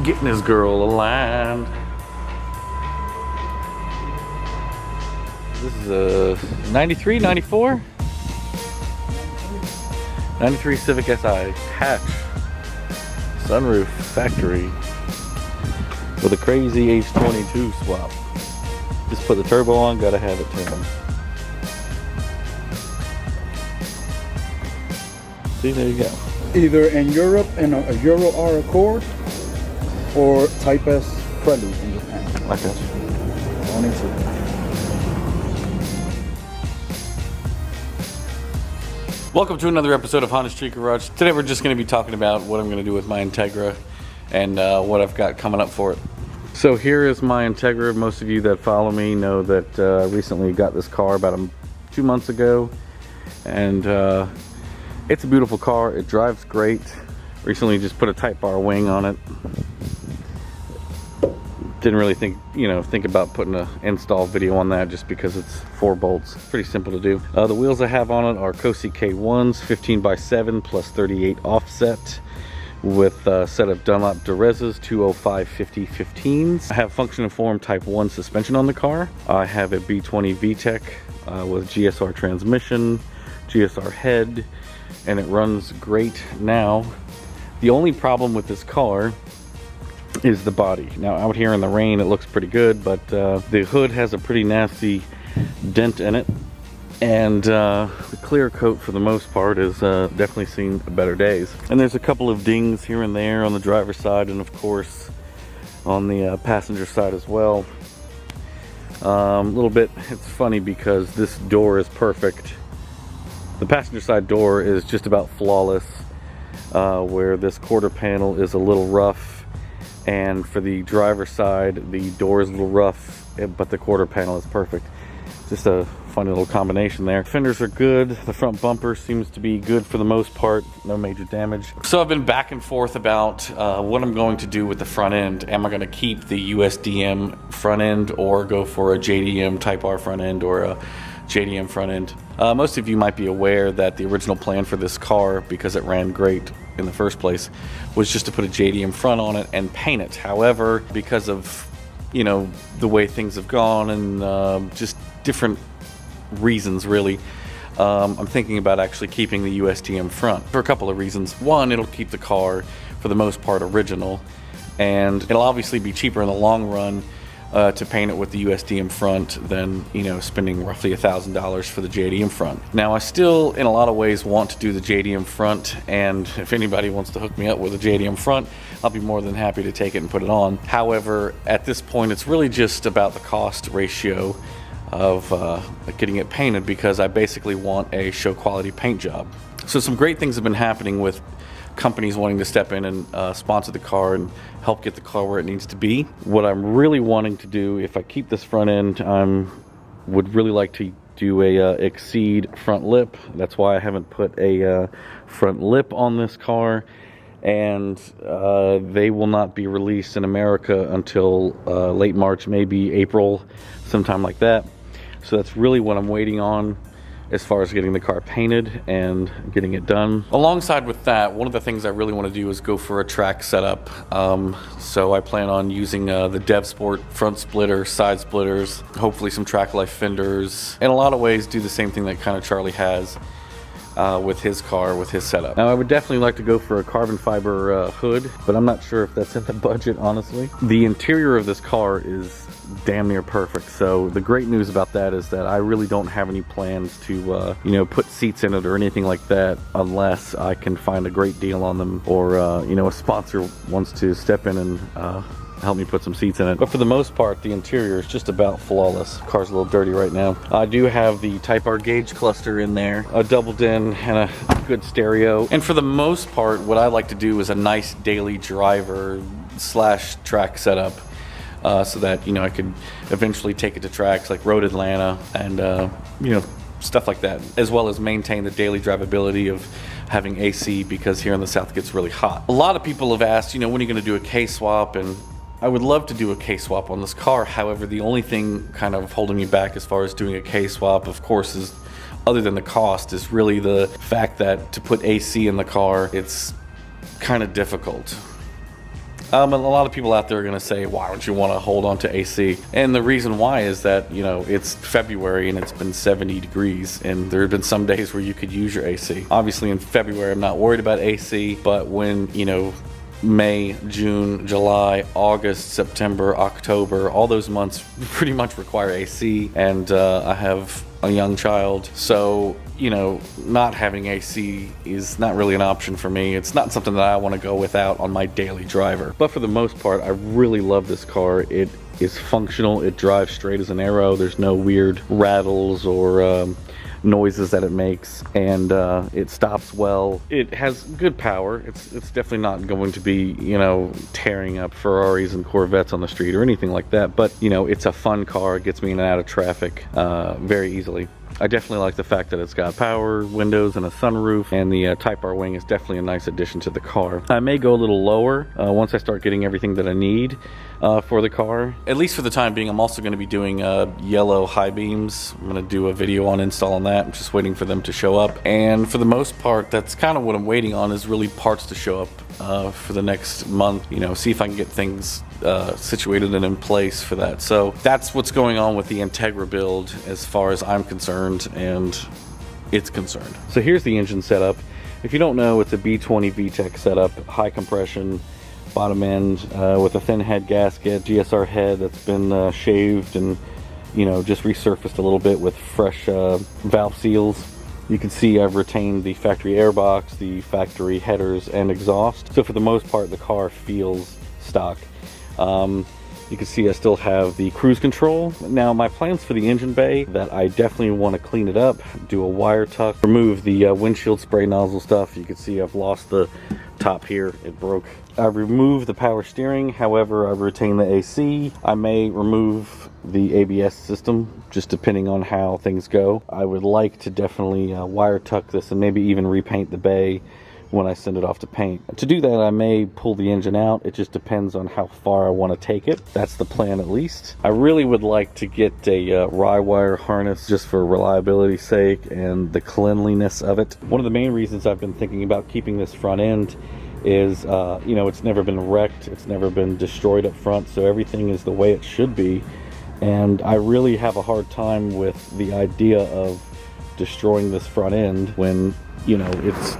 getting his girl aligned. This is a 93, 94? 93 Civic Si hatch, sunroof, factory, with a crazy H22 swap. Just put the turbo on, gotta have it tuned. See, there you go. Either in Europe in a Euro R Accord or Type S Prelude in Japan. I got you. Only two. Welcome to another episode of Honda Street Garage. Today we're just going to be talking about what I'm going to do with my Integra and what I've got coming up for it. So here is my Integra. Most of you that follow me know that I recently got this car about 2 months ago, and it's a beautiful car. It drives great. Recently just put a Type R wing on it. Didn't really think about putting an install video on that just because it's 4 bolts. Pretty simple to do. The wheels I have on it are Cosi K1s, 15x7 plus 38 offset, with a set of Dunlop Durezas 205/50/15s. I have function and form Type 1 suspension on the car. I have a B20 VTEC with GSR transmission, GSR head, and it runs great now. The only problem with this car is the body. Now out here in the rain it looks pretty good, but the hood has a pretty nasty dent in it, and the clear coat for the most part is definitely seen better days. And there's a couple of dings here and there on the driver's side, and of course on the passenger side as well. A little bit, it's funny because this door is perfect. The passenger side door is just about flawless, where this quarter panel is a little rough. And for the driver's side, the door is a little rough, but the quarter panel is perfect. Just a funny little combination there. Fenders are good. The front bumper seems to be good for the most part. No major damage. So I've been back and forth about what I'm going to do with the front end. Am I going to keep the USDM front end or go for a JDM Type R front end or a JDM front end? Most of you might be aware that the original plan for this car, because it ran great in the first place, was just to put a JDM front on it and paint it. However, because of the way things have gone and just different reasons really, I'm thinking about actually keeping the USDM front for a couple of reasons. One, it'll keep the car for the most part original, and it'll obviously be cheaper in the long run to paint it with the USDM front than spending roughly $1,000 for the JDM front. Now I still in a lot of ways want to do the JDM front, and if anybody wants to hook me up with a JDM front, I'll be more than happy to take it and put it on. However, at this point it's really just about the cost ratio of getting it painted, because I basically want a show quality paint job. So some great things have been happening with companies wanting to step in and sponsor the car and help get the car where it needs to be. What I'm really wanting to do, if I keep this front end, would really like to do a Exceed front lip. That's why I haven't put a front lip on this car, and they will not be released in America until late March, maybe April, sometime like that. So that's really what I'm waiting on as far as getting the car painted and getting it done. Alongside with that, one of the things I really want to do is go for a track setup. So I plan on using the Dev Sport front splitter, side splitters, hopefully some track life fenders. In a lot of ways do the same thing that kind of Charlie has with his car, with his setup. Now I would definitely like to go for a carbon fiber hood, but I'm not sure if that's in the budget, honestly. The interior of this car is damn near perfect. So the great news about that is that I really don't have any plans to put seats in it or anything like that, unless I can find a great deal on them, or a sponsor wants to step in and help me put some seats in it. But for the most part, the interior is just about flawless. The car's a little dirty right now. I do have the Type R gauge cluster in there, a double din and a good stereo. And for the most part, what I like to do is a nice daily driver / track setup. So that I could eventually take it to tracks like Road Atlanta and stuff like that, as well as maintain the daily drivability of having AC, because here in the South it gets really hot. A lot of people have asked, when are you going to do a K-swap, and I would love to do a K-swap on this car. However, the only thing kind of holding me back as far as doing a K-swap, of course, is, other than the cost, is really the fact that to put AC in the car, it's kind of difficult. And a lot of people out there are going to say, why don't you want to hold on to AC? And the reason why is that, you know, it's February and it's been 70 degrees, and there have been some days where you could use your AC. Obviously in February, I'm not worried about AC, but when, you know, May, June, July, August, September, October, all those months pretty much require AC, and I have a young child, so, you know, not having AC is not really an option for me. It's not something that I want to go without on my daily driver. But for the most part, I really love this car. It is functional. It drives straight as an arrow. There's no weird rattles or noises that it makes, and it stops well. It has good power. It's definitely not going to be, you know, tearing up Ferraris and Corvettes on the street or anything like that, but, you know, it's a fun car. It gets me in and out of traffic very easily. I definitely like the fact that it's got power windows and a sunroof, and the Type R wing is definitely a nice addition to the car. I may go a little lower once I start getting everything that I need for the car. At least for the time being. I'm also going to be doing yellow high beams. I'm going to do a video on installing that. I'm just waiting for them to show up. And for the most part, that's kind of what I'm waiting on, is really parts to show up for the next month. You know, see if I can get things situated and in place for that. So that's what's going on with the Integra build as far as I'm concerned and it's concerned. So here's the engine setup. If you don't know, it's a B20 VTEC setup, high compression, bottom end with a thin head gasket, GSR head that's been shaved and, you know, just resurfaced a little bit with fresh valve seals. You can see I've retained the factory airbox, the factory headers and exhaust. So for the most part, the car feels stock. You can see I still have the cruise control. Now my plans for the engine bay, that I definitely want to clean it up, do a wire tuck, remove the windshield spray nozzle stuff. You can see I've lost the top here, it broke. I've removed the power steering, however I've retained the AC. I may remove the ABS system, just depending on how things go. I would like to definitely wire tuck this and maybe even repaint the bay when I send it off to paint. To do that, I may pull the engine out. It just depends on how far I want to take it. That's the plan, at least. I really would like to get a rye wire harness just for reliability's sake and the cleanliness of it. One of the main reasons I've been thinking about keeping this front end is, you know, it's never been wrecked, it's never been destroyed up front, so everything is the way it should be. And I really have a hard time with the idea of destroying this front end when, you know, it's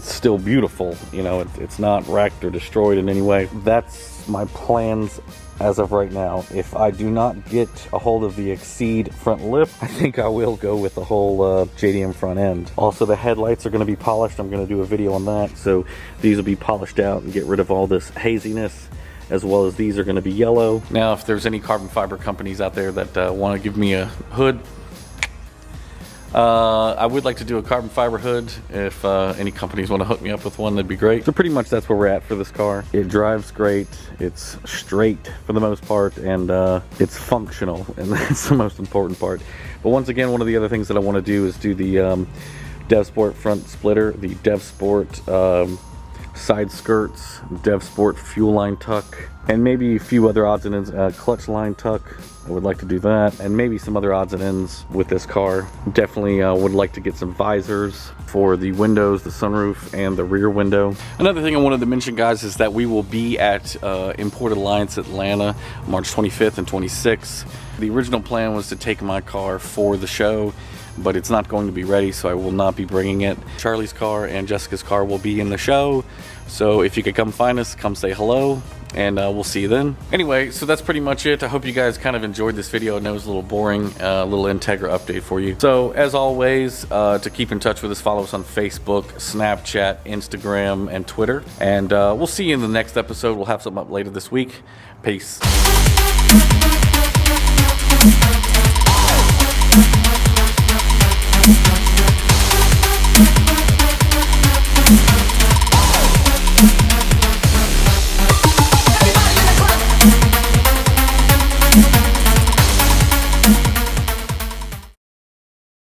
still beautiful. You know, it's not wrecked or destroyed in any way. That's my plans as of right now. If I do not get a hold of the Exceed front lip, I think I will go with the whole JDM front end. Also, the headlights are going to be polished. I'm going to do a video on that. So these will be polished out and get rid of all this haziness, as well as these are going to be yellow. Now, if there's any carbon fiber companies out there that want to give me a hood, I would like to do a carbon fiber hood. If any companies want to hook me up with one, that'd be great. So pretty much that's where we're at for this car. It drives great, it's straight for the most part, and it's functional, and that's the most important part. But once again, one of the other things that I want to do is do the DevSport front splitter, the DevSport side skirts, DevSport fuel line tuck, and maybe a few other odds and ends, clutch line tuck. I would like to do that, and maybe some other odds and ends with this car. Definitely would like to get some visors for the windows, the sunroof, and the rear window. Another thing I wanted to mention, guys, is that we will be at Import Alliance Atlanta March 25th and 26th. The original plan was to take my car for the show, but it's not going to be ready, so I will not be bringing it. Charlie's car and Jessica's car will be in the show, so if you could come find us, come say hello, and we'll see you then. Anyway, so that's pretty much it. I hope you guys kind of enjoyed this video. I know it was a little boring, a little Integra update for you. So as always, to keep in touch with us, follow us on Facebook, Snapchat, Instagram, and Twitter. And we'll see you in the next episode. We'll have something up later this week. Peace.